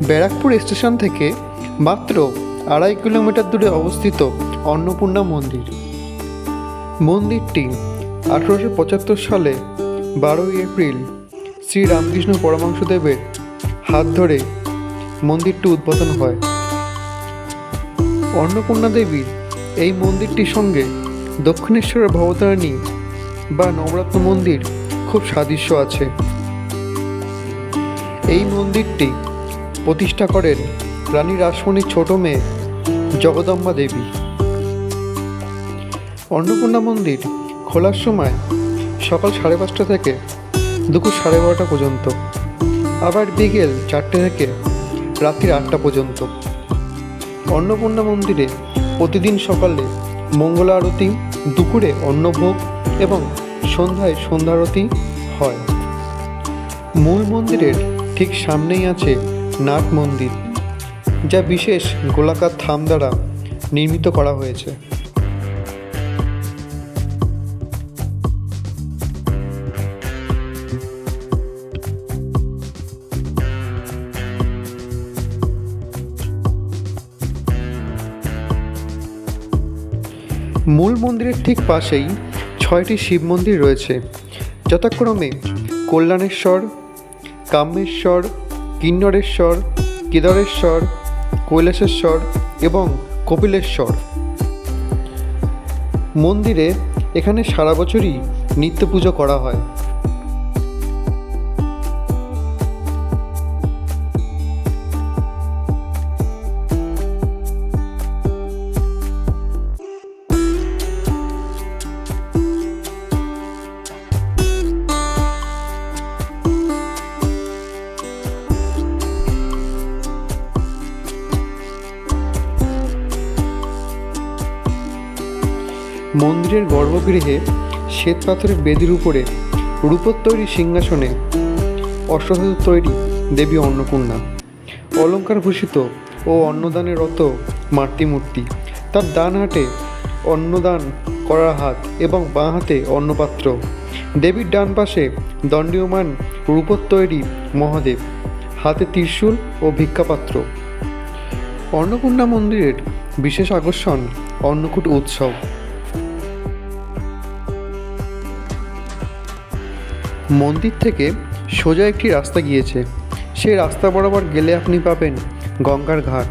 Barrackpore station থেকে মাত্র 2.5 kilometre দূরে অবস্থিত অন্নপূর্ণা মন্দির। মন্দিরটি 1875 সালে 12 এপ্রিল শ্রী রামকৃষ্ণ পরমহংসদেবের হাত ধরে মন্দিরটি উদ্বোধন হয়। অন্নপূর্ণা দেবীর এই মন্দিরটির সঙ্গে দক্ষিণেশ্বরের ভবতারিণী বা নবরত্ন মন্দির খুব সাদৃশ্য আছে। এই মন্দিরটি প্রতিষ্ঠা করেন রানী রাসমণির ছোট মেয়ে জগদম্বা দেবী। অন্নপূর্ণা মন্দির খোলার সময় সকাল 5:30 থেকে দুপুর 12:30 পর্যন্ত, আবার বিকেল 4টে থেকে রাত্রি 8টা পর্যন্ত। অন্নপূর্ণা মন্দিরে প্রতিদিন সকালে মঙ্গল আরতি, দুপুরে অন্নভোগ এবং সন্ধ্যায় সন্ধ্যারতি হয়। মূল মন্দিরের ঠিক সামনেই আছে নাট মন্দির, যা বিশেষ গোলাকার থাম দ্বারা নির্মিত করা হয়েছে। মূল মন্দিরের ঠিক পাশেই 6টি শিব মন্দির রয়েছে, যথাক্রমে কল্যাণেশ্বর, কামেশ্বর, কিন্নরেশ্বর, কেদারেশ্বর, কৈলাসেশ্বর এবং কপিলেশ্বর। মন্দিরে এখানে সারা বছরই নিত্য পুজো করা হয়। মন্দিরের গর্ভগৃহে শ্বেত পাথরের বেদির উপরে রূপোর তৈরি সিংহাসনে অষ্টধাতু তৈরি দেবী অন্নপূর্ণা, অলঙ্কার ভূষিত ও অন্নদানে রত মাতৃমূর্তি। তার ডান হাতে অন্নদান করার হাত এবং বাঁ হাতে অন্নপাত্র। দেবীর ডান পাশে দণ্ডীয়মান রূপোর তৈরি মহাদেব, হাতে ত্রিশূল ও ভিক্ষাপাত্র। অন্নপূর্ণা মন্দিরের বিশেষ আকর্ষণ অন্নকূট উৎসব। মন্দির থেকে সোজা একটি রাস্তা গিয়েছে, সেই রাস্তা বরাবর গেলে আপনি পাবেন গঙ্গার ঘাট।